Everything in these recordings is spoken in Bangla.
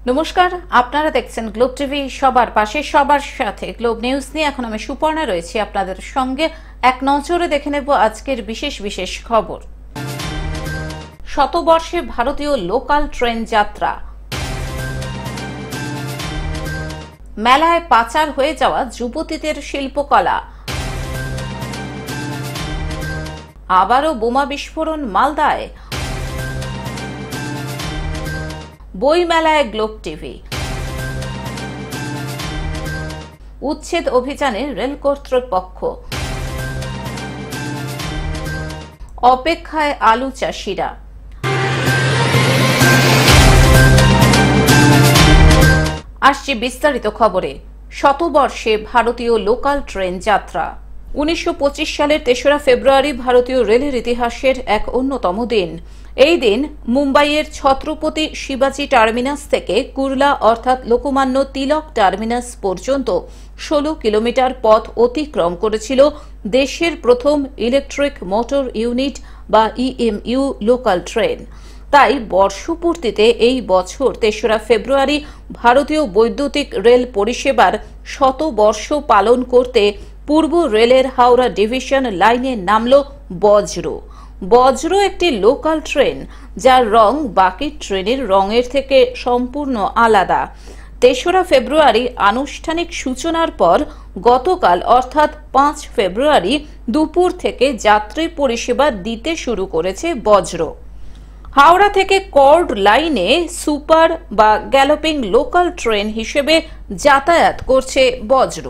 নমস্কার, আপনারা দেখছেন গ্লোব টিভি। সবার পাশে সবার সাথে গ্লোব নিউজ নিয়ে এখন আমি সুপর্ণা রয়েছি আপনাদের সঙ্গে। এক নজরে দেখে নেব আজকের বিশেষ বিশেষ খবর। শতবর্ষে ভারতীয় লোকাল ট্রেন যাত্রা, মেলায় পাচার হয়ে যাওয়া যুবতীদের শিল্পকলা, আবারও বোমা বিস্ফোরণ মালদায়, বই মেলায় গ্লোব টিভি, উচ্ছেদ অভিযানে রেল কর্তৃপক্ষ, অপেক্ষায় আলু চাষিরা। আসছে বিস্তারিত খবরে। শতবর্ষে ভারতীয় লোকাল ট্রেন যাত্রা। 1925 সালের 3রা ফেব্রুয়ারি ভারতীয় রেলের ইতিহাসের এক অন্যতম দিন। এই দিন মুম্বাইয়ের ছত্রপতি শিবাজি টার্মিনাস থেকে কুর্লা অর্থাৎ লোকমান্য তিলক টার্মিনাস পর্যন্ত 16 কিলোমিটার পথ অতিক্রম করেছিল দেশের প্রথম ইলেকট্রিক মোটর ইউনিট বা ইএমইউ লোকাল ট্রেন। তাই বর্ষপূর্তিতে এই বছর 3রা ফেব্রুয়ারি ভারতীয় বৈদ্যুতিক রেল পরিষেবার শতবর্ষ পালন করতে পূর্ব রেলের হাওড়া ডিভিশন লাইনে নামল বজ্র। বজ্র একটি লোকাল ট্রেন যার রং বাকি ট্রেনের রঙের থেকে সম্পূর্ণ আলাদা। 3রা ফেব্রুয়ারি আনুষ্ঠানিক সূচনার পর গতকাল অর্থাৎ 5 ফেব্রুয়ারি দুপুর থেকে যাত্রী পরিষেবা দিতে শুরু করেছে বজ্র। হাওড়া থেকে কর্ড লাইনে সুপার বা গ্যালোপিং লোকাল ট্রেন হিসেবে যাতায়াত করছে বজ্র।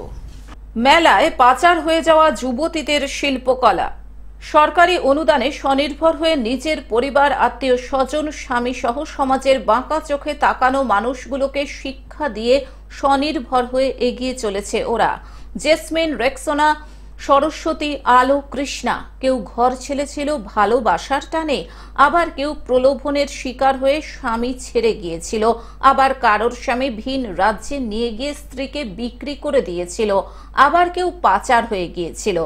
মেলায় পাচার হয়ে যাওয়া যুবতীদের শিল্পকলা। সরকারি অনুদানে স্বনির্ভর হয়ে নিজের পরিবার, আত্মীয় স্বজন, স্বামী সহ সমাজের বাঁকা চোখে তাকানো মানুষগুলোকে শিক্ষা দিয়ে স্বনির্ভর হয়ে এগিয়ে চলেছে ওরা। জেসমিন, রেক্সোনা, সরস্বতী, আলো, কৃষ্ণা। কেউ ঘর ছেড়েছিল ভালোবাসার টানে, আবার কেউ প্রলোভনের শিকার হয়ে স্বামী ছেড়ে গিয়েছিল, আবার কারোর স্বামী ভিন রাজ্যে নিয়ে গিয়ে স্ত্রীকে বিক্রি করে দিয়েছিল, আবার কেউ পাচার হয়ে গিয়েছিল।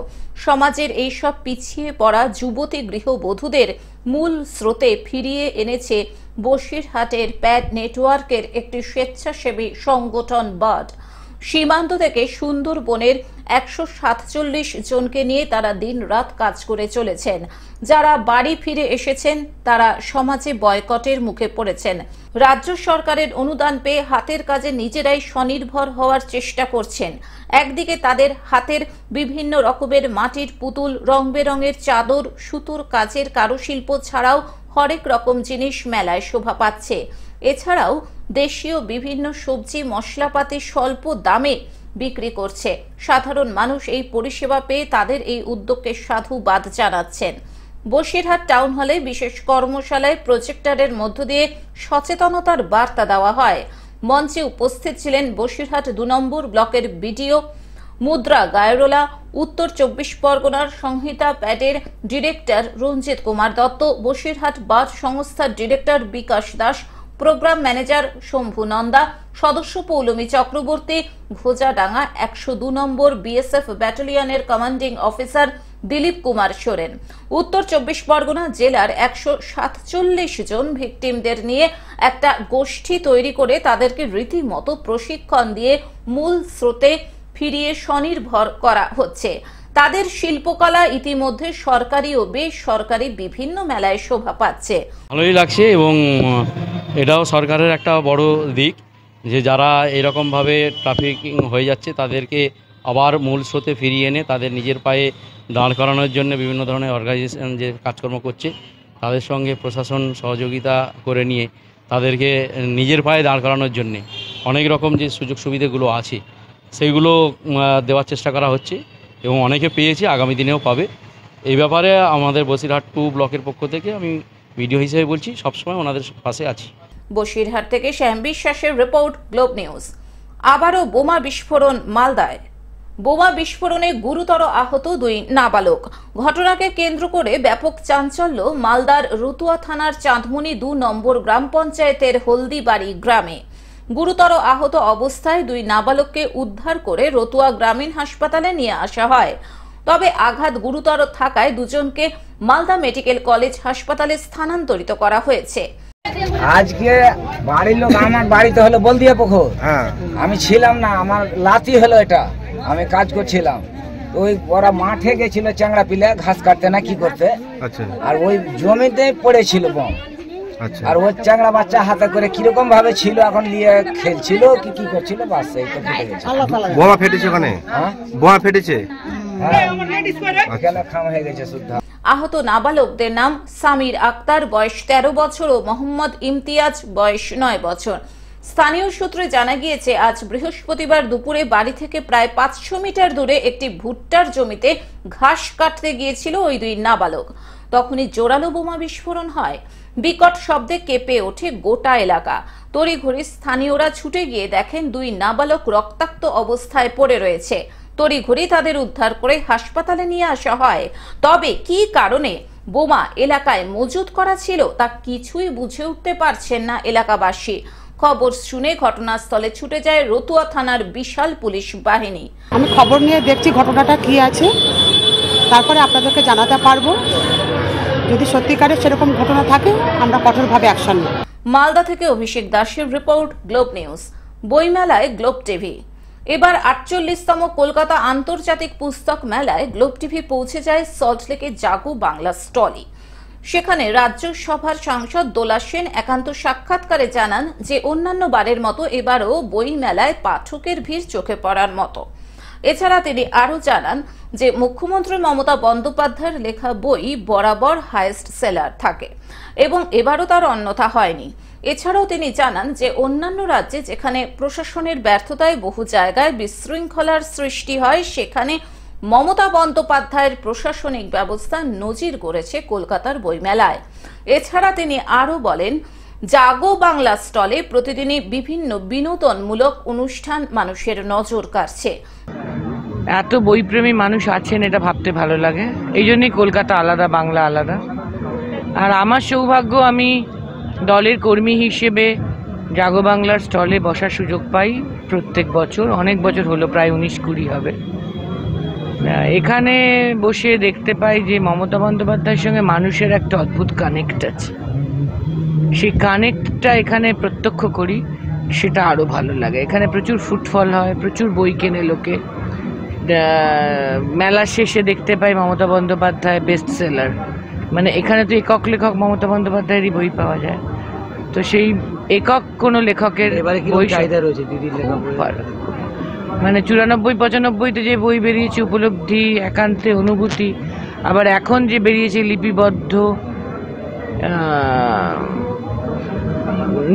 সমাজের এইসব পিছিয়ে পড়া যুবতী গৃহবধূদের মূল স্রোতে ফিরিয়ে এনেছে বসিরহাটের প্যাড নেটওয়ার্কের একটি স্বেচ্ছাসেবী সংগঠন বার্ড। সীমান্ত থেকে সুন্দরবনের 147 জনকে নিয়ে তারা দিন রাত কাজ করে চলেছেন। যারা বাড়ি ফিরে এসেছেন তারা সমাজে বয়কটের মুখে পড়েছেন। রাজ্য সরকারের অনুদান পেয়ে হাতের কাজে নিজেরাই স্বনির্ভর হওয়ার চেষ্টা করছেন। একদিকে তাদের হাতের বিভিন্ন রকমের মাটির পুতুল, রং বেরঙের চাদর, সুতোর কাজের কারুশিল্প ছাড়াও হরেক রকম জিনিস মেলায় শোভা পাচ্ছে। এছাড়াও দেশীয় বিভিন্ন সবজি মশলাপাতি স্বল্প দামে বিক্রি করছে। সাধারণ মানুষ এই পরিষেবা পেয়ে তাদের এই উদ্যোগকে সাধুবাদ জানাচ্ছেন। বসিরহাট টাউন হলে বিশেষ কর্মশালায় প্রজেক্টরের মধ্য দিয়ে সচেতনতার বার্তা দেওয়া হয়। মঞ্চে উপস্থিত ছিলেন বসিরহাট 2 নম্বর ব্লকের বিডিও মুদ্রা গায়রোলা, উত্তর 24 পরগনার সংহিতা প্যাডের ডিরেক্টর রঞ্জিত কুমার দত্ত, বসিরহাট বার্ড সংস্থার director Bikash Das, program manager Shambhu Nanda, সদস্য পৌলমী চক্রবর্তী, ঘোজাডাঙ্গা 102 নম্বর বিএসএফ ব্যাটালিয়নের কমান্ডিং অফিসার দিলীপ কুমার সোরেন। উত্তর 24 পরগনা জেলার 147 জন ভিকটিমদের নিয়ে একটা গোষ্ঠী তৈরি করে তাদেরকে রীতিমতো প্রশিক্ষণ দিয়ে মূল স্রোতে ফিরিয়ে স্বনির্ভর করা হচ্ছে। তাদের শিল্পকলা ইতিমধ্যে সরকারি ও বেসরকারি বিভিন্ন মেলায় শোভা পাচ্ছে। ভালোই লাগছে এবং এটাও সরকারের একটা বড় দিক যে যারা এরকমভাবে ট্রাফিকিং হয়ে যাচ্ছে তাদেরকে আবার মূল স্রোতে ফিরিয়ে এনে তাদের নিজের পায়ে দাঁড় করানোর জন্য বিভিন্ন ধরনের অর্গানাইজেশন যে কাজকর্ম করছে তাদের সঙ্গে প্রশাসন সহযোগিতা করে নিয়ে তাদেরকে নিজের পায়ে দাঁড় করানোর জন্যে অনেক রকম যে সুযোগ সুবিধাগুলো আছে সেইগুলো দেওয়ার চেষ্টা করা হচ্ছে এবং অনেকে পেয়েছে, আগামী দিনেও পাবে। এই ব্যাপারে আমাদের বসিরহাট 2 ব্লকের পক্ষ থেকে আমি ভিডিও হিসেবে বলছি, সবসময় ওনাদের পাশে আছি। বসিরহাট থেকে শ্যাম বিশ্বাসের রিপোর্ট, গ্লোব নিউজ। আবারও বোমা বিস্ফোরণ মালদায়। বোমা বিস্ফোরণে গুরুতর আহত 2 নাবালক। ঘটনাকে কেন্দ্র করে ব্যাপক চাঞ্চল্য মালদার রতুয়া থানার চাঁদমুনি 2 নম্বর গ্রাম পঞ্চায়েতের হলদিবাড়ি গ্রামে। গুরুতর আহত অবস্থায় 2 নাবালককে উদ্ধার করে রতুয়া গ্রামীণ হাসপাতালে নিয়ে আসা হয়। তবে আঘাত গুরুতর থাকায় দুজনকে মালদা মেডিকেল কলেজ হাসপাতালে স্থানান্তরিত করা হয়েছে। আজকে বাড়ির লোক, আমার বাড়িতে হলো বলদিয়া পুকুর, আমি ছিলাম না, আমার লাতি হলো এটা, আমি কাজ করছিলাম। ওই ওরা মাঠে গেছিল চ্যাংড়া পিলে ঘাস কাটতে না কি করতে, আর ওই জমিতে পড়েছিল বোম। আর ওই চ্যাংড়া বাচ্চা হাতে করে কিরকম ভাবে ছিল, এখন নিয়ে খেলছিল কি কি করছিল, বাস এই তো ফেটে গেছে। বোমা ফেটেছে ওখানে, বোমা ফেটেছে, খাম হয়ে গেছে শুদ্ধ। আহত নাবালকদের নাম সামির আক্তার, বয়স 13 বছর, ও মোহাম্মদ ইমতিয়াজ, বয়স 9 বছর। স্থানীয় সূত্রে জানা গিয়েছে, আজ বৃহস্পতিবার দুপুরে বাড়ি থেকে প্রায় 500 মিটার দূরে একটি ভুট্টার জমিতে ঘাস কাটতে গিয়েছিল ওই দুই নাবালক। তখনই জোরালো বোমা বিস্ফোরণ হয়। বিকট শব্দে কেঁপে ওঠে গোটা এলাকা। তড়িঘড়ি স্থানীয়রা ছুটে গিয়ে দেখেন দুই নাবালক রক্তাক্ত অবস্থায় পড়ে রয়েছে। তড়িঘড়ি তাদের উদ্ধার করে হাসপাতালে নিয়ে আসা হয়। তবে কি কারণে বোমা এলাকায় মজুত করা ছিল তা কিছুই বুঝে উঠতে পারছেন না এলাকাবাসী। খবর শুনে ঘটনাস্থলে ছুটে যায় রতুয়া থানার বিশাল পুলিশ বাহিনী। আমি খবর নিয়ে দেখছি ঘটনাটা কি আছে, তারপরে আপনাদেরকে জানাতে পারবো। যদি সত্যিকারের সেরকম ঘটনা থাকে আমরা কঠোরভাবে অ্যাকশন নেব। মালদা থেকে অভিষেক দাসের রিপোর্ট, গ্লোব নিউজ। বইমেলায় গ্লোব টিভি। এবার 48তম কলকাতা আন্তর্জাতিক পুস্তক মেলায় গ্লোব টিভি পৌঁছে যায় সল্টলেকে জাগো বাংলা স্টলে। সেখানে রাজ্যসভার সাংসদ দোলা সেন একান্ত সাক্ষাৎকারে জানান যে অন্যান্য বারের মতো এবারও বই মেলায় পাঠকের ভিড় চোখে পড়ার মতো। এছাড়া তিনি আরও জানান যে মুখ্যমন্ত্রী মমতা বন্দ্যোপাধ্যায়ের লেখা বই বরাবর হাইয়েস্ট সেলার থাকে এবং এবারও তার অন্যথা হয়নি। এছাড়াও তিনি জানান যে অন্যান্য রাজ্যে যেখানে প্রশাসনের ব্যর্থতায় বহু জায়গায় বিশৃঙ্খলার সৃষ্টি হয়, সেখানে মমতা বন্দ্যোপাধ্যায়ের প্রশাসনিক ব্যবস্থা নজির গড়েছে কলকাতার বইমেলায়। এছাড়া তিনি আরও বলেন, জাগো বাংলা স্টলে প্রতিদিনই বিভিন্ন বিনোদনমূলক অনুষ্ঠান মানুষের নজর কাড়ছে। এত বইপ্রেমী মানুষ আছেন এটা ভাবতে ভালো লাগে। এই জন্যই কলকাতা আলাদা, বাংলা আলাদা। আর আমার সৌভাগ্য, আমি দলের কর্মী হিসেবে জাগো বাংলার স্টলে বসার সুযোগ পাই প্রত্যেক বছর। অনেক বছর হলো, প্রায় 19-20 হবে। এখানে বসে দেখতে পাই যে মমতা বন্দ্যোপাধ্যায়ের সঙ্গে মানুষের একটা অদ্ভুত কানেক্ট আছে। সেই কানেক্টটা এখানে প্রত্যক্ষ করি, সেটা আরও ভালো লাগে। এখানে প্রচুর ফুটফল হয়, প্রচুর বই কেনে লোকে। মেলা শেষে দেখতে পাই মমতা বন্দ্যোপাধ্যায় বেস্ট সেলার, মানে এখানে তো একক লেখক মমতা বন্দ্যোপাধ্যায়েরই বই পাওয়া যায়। তো সেই একক কোনো লেখকের বই চাহিদা রয়েছে দিদির লেখা, মানে 94-95-তে যে বই বেরিয়েছে উপলব্ধি, একান্তে, অনুভূতি, আবার এখন যে বেরিয়েছে লিপিবদ্ধ,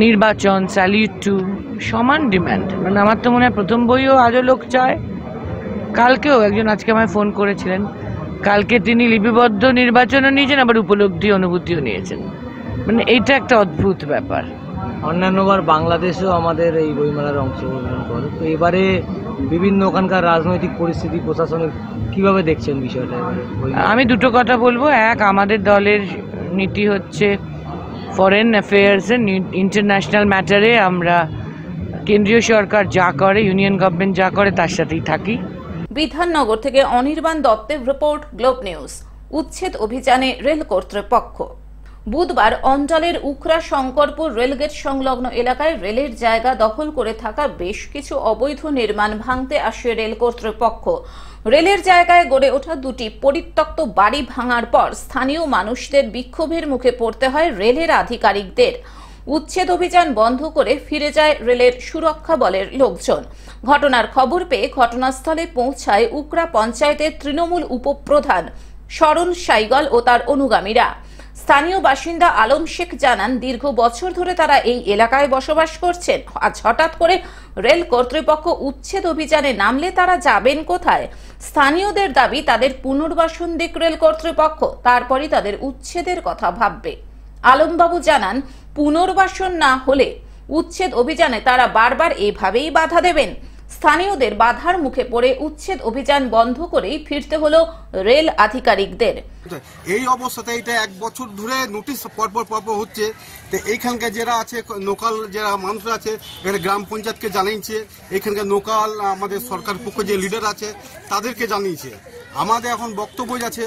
নির্বাচন, স্যালিউট টু, সমান ডিম্যান্ড। মানে আমার তো মনে হয় প্রথম বইও আজও লোক চায়। কালকেও একজন আজকে আমায় ফোন করেছিলেন, কালকে তিনি লিপিবদ্ধ নির্বাচনও নিয়েছেন, আবার উপলব্ধি অনুভূতিও নিয়েছেন। মানে এইটা একটা অদ্ভুত ব্যাপার। অন্যান্যবার বাংলাদেশেও আমাদের এই বইমেলার অংশগ্রহণ করে, তো এবারে বিভিন্ন ওখানকার রাজনৈতিক পরিস্থিতি, প্রশাসনিক কিভাবে দেখছেন বিষয়টা? আমি দুটো কথা বলবো। এক, আমাদের দলের নীতি হচ্ছে ফরেন অ্যাফেয়ার্স এর ইন্টারন্যাশনাল ম্যাটারে আমরা কেন্দ্রীয় সরকার যা করে, ইউনিয়ন গভর্নমেন্ট যা করে তার সাথেই থাকি। বিধাননগর থেকে অনির্বাণ দত্তের রিপোর্ট, গ্লোব নিউজ। উচ্ছেদ অভিযানে রেল কর্তৃপক্ষ। বুধবার অঞ্চলের উখরা শঙ্করপুর রেলগেট সংলগ্ন এলাকায় রেলের জায়গা দখল করে থাকা বেশ কিছু অবৈধ নির্মাণ ভাঙতে আসে রেল কর্তৃপক্ষ। রেলের জায়গায় গড়ে ওঠা দুটি পরিত্যক্ত বাড়ি ভাঙার পর স্থানীয় মানুষদের বিক্ষোভের মুখে পড়তে হয় রেলের আধিকারিকদের। উচ্ছেদ অভিযান বন্ধ করে ফিরে যায় রেলের সুরক্ষা বলের লোকজন। ঘটনার খবর পেয়ে ঘটনাস্থলে পৌঁছায় উকরা পঞ্চায়েতের তৃণমূল উপপ্রধান শরণ সাইগল ও তার অনুগামীরা। স্থানীয় বাসিন্দা আলম শেখ জানান, দীর্ঘ বছর ধরে তারা এই এলাকায় বসবাস করছেন। আজ হঠাৎ করে রেল কর্তৃপক্ষ উচ্ছেদ অভিযানে নামলে তারা যাবেন কোথায়? স্থানীয়দের দাবি, তাদের পুনর্বাসন দিক রেল কর্তৃপক্ষ, তারপরই তাদের উচ্ছেদের কথা ভাববে। আলমবাবু জানান, পুনর্বাসন না হলে উচ্ছেদ অভিযানে তারা বারবার এভাবেই বাধা দেবেন। স্থানীয়দের বাধার মুখে পড়ে উচ্ছেদ অভিযান বন্ধ করেই ফিরতে হলো রেল আধিকারিকদের। এই অবস্থাতে এটা 1 বছর ধরে নোটিশ পরপর হচ্ছে। তো এইখানকার যারা আছে, লোকাল যারা মানুষ আছে, এখানে গ্রাম পঞ্চায়েতকে জানিয়েছে, এখানকার লোকাল আমাদের সরকার পক্ষ যে লিডার আছে তাদেরকে জানিয়েছে। আমাদের এখন বক্তব্য আছে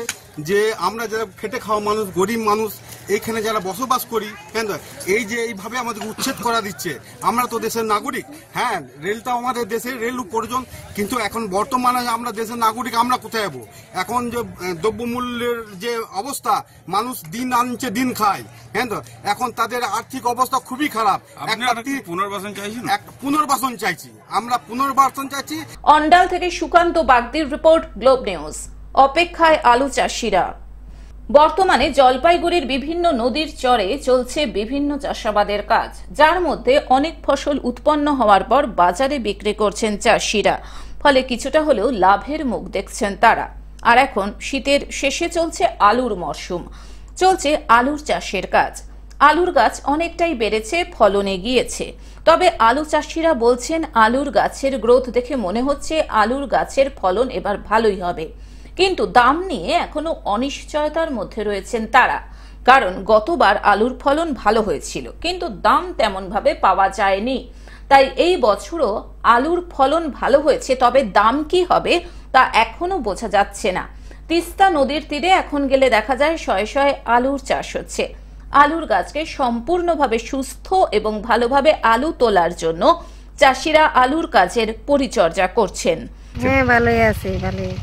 যে আমরা যারা খেটে খাওয়া মানুষ, গরিব মানুষ, এইখানে যারা বসবাস করি, কেন এই যে এইভাবে আমাদের উচ্ছেদ করা দিচ্ছে। আমরা তো দেশের নাগরিক, হ্যাঁ রেলটাও আমাদের দেশের, রেল প্রয়োজন, কিন্তু এখন বর্তমানে আমরা দেশের নাগরিক, আমরা কোথায় যাবো? এখন যে দ্রব্যমূল্যের যে অবস্থা, মানুষ দিন আনছে দিন খায়, হ্যাঁ তো এখন তাদের আর্থিক অবস্থা খুবই খারাপ। পুনর্বাসন চাইছি, আমরা পুনর্বাসন চাইছি। অন্ডাল থেকে সুকান্ত বাগদির রিপোর্ট, গ্লোব নিউজ। অপেক্ষায় আলু চাষিরা। বর্তমানে জলপাইগুড়ির বিভিন্ন নদীর চরে চলছে বিভিন্ন চাষাবাদের কাজ, যার মধ্যে অনেক ফসল উৎপন্ন হওয়ার পর বাজারে বিক্রি করছেন চাষিরা, ফলে কিছুটা হলেও লাভের মুখ দেখছেন তারা। আর এখন শীতের শেষে চলছে আলুর মরশুম, চলছে আলুর চাষের কাজ। আলুর গাছ অনেকটাই বেড়েছে, ফলনে গিয়েছে। তবে আলু চাষিরা বলছেন আলুর গাছের গ্রোথ দেখে মনে হচ্ছে আলুর গাছের ফলন এবার ভালোই হবে, কিন্তু দাম নিয়ে এখনো অনিশ্চয়তার মধ্যে রয়েছেন তারা। কারণ গতবার আলুর ফলন ভালো হয়েছিল, কিন্তু দাম তেমন ভাবে পাওয়া যায়নি। তাই এই বছরও আলুর ফলন ভালো হয়েছে, তবে দাম কি হবে তা এখনো বোঝা যাচ্ছে না। তিস্তা নদীর তীরে এখন গেলে দেখা যায় শয়ে শয়ে আলুর চাষ হচ্ছে। আলুর গাছকে সম্পূর্ণভাবে সুস্থ এবং ভালোভাবে আলু তোলার জন্য চাষিরা আলুর কাজের পরিচর্যা করছেন। হ্যাঁ ভালোই আছে, ভালোই।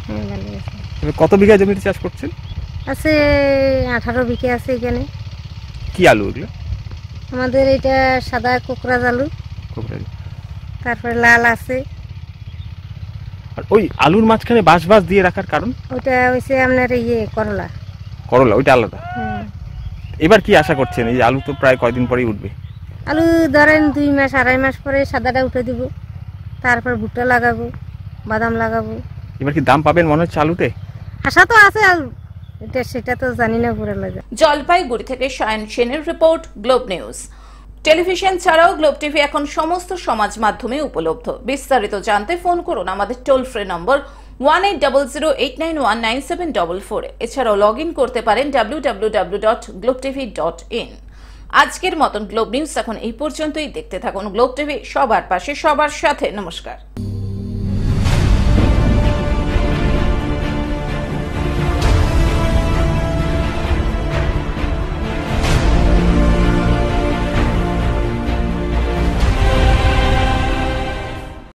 হ্যাঁ ভালোই আছে। কত বিঘা জমিতে চাষ করছেন? আছে 18 বিঘা আছে এখানে। কি আলু এগুলো? আমাদের এটা সাদা কোকরাজ আলু, তারপরে লাল আছে। আর ওই আলুর মাঝখানে বাঁশ দিয়ে রাখার কারণ? ওটা হইছে আপনার করলা। করলা ওইটা আলাদা। এবার কি আশা করছেন? এই আলু তো প্রায় কয়দিন পরেই উঠবে। আলু ধরেন 2 মাস 2.5 মাস পরে সাদাটা উঠে দিব, তারপর ভুট্টা লাগাবো, বাদাম লাগাবো। এবার কি দাম পাবেন মনে হচ্ছে আলুতে? আশা তো আছে, সেটা তো জানি না পুরো লাগে। জলপাইগুড়ি থেকে সায়ন সেনের রিপোর্ট, গ্লোব নিউজ। টেলিভিশন ছাড়াও গ্লোব টিভি এখন সমস্ত সমাজ মাধ্যমে উপলব্ধ। বিস্তারিত জানতে ফোন করুন আমাদের টোল ফ্রি নম্বর 180089197444। এছাড়াও লগ ইন করতে পারেন www.globetv.in। আজকের মতন গ্লোব নিউজ এখন এই পর্যন্তই। দেখতে থাকুন গ্লোব টিভি, সবার পাশে সবার সাথে। নমস্কার।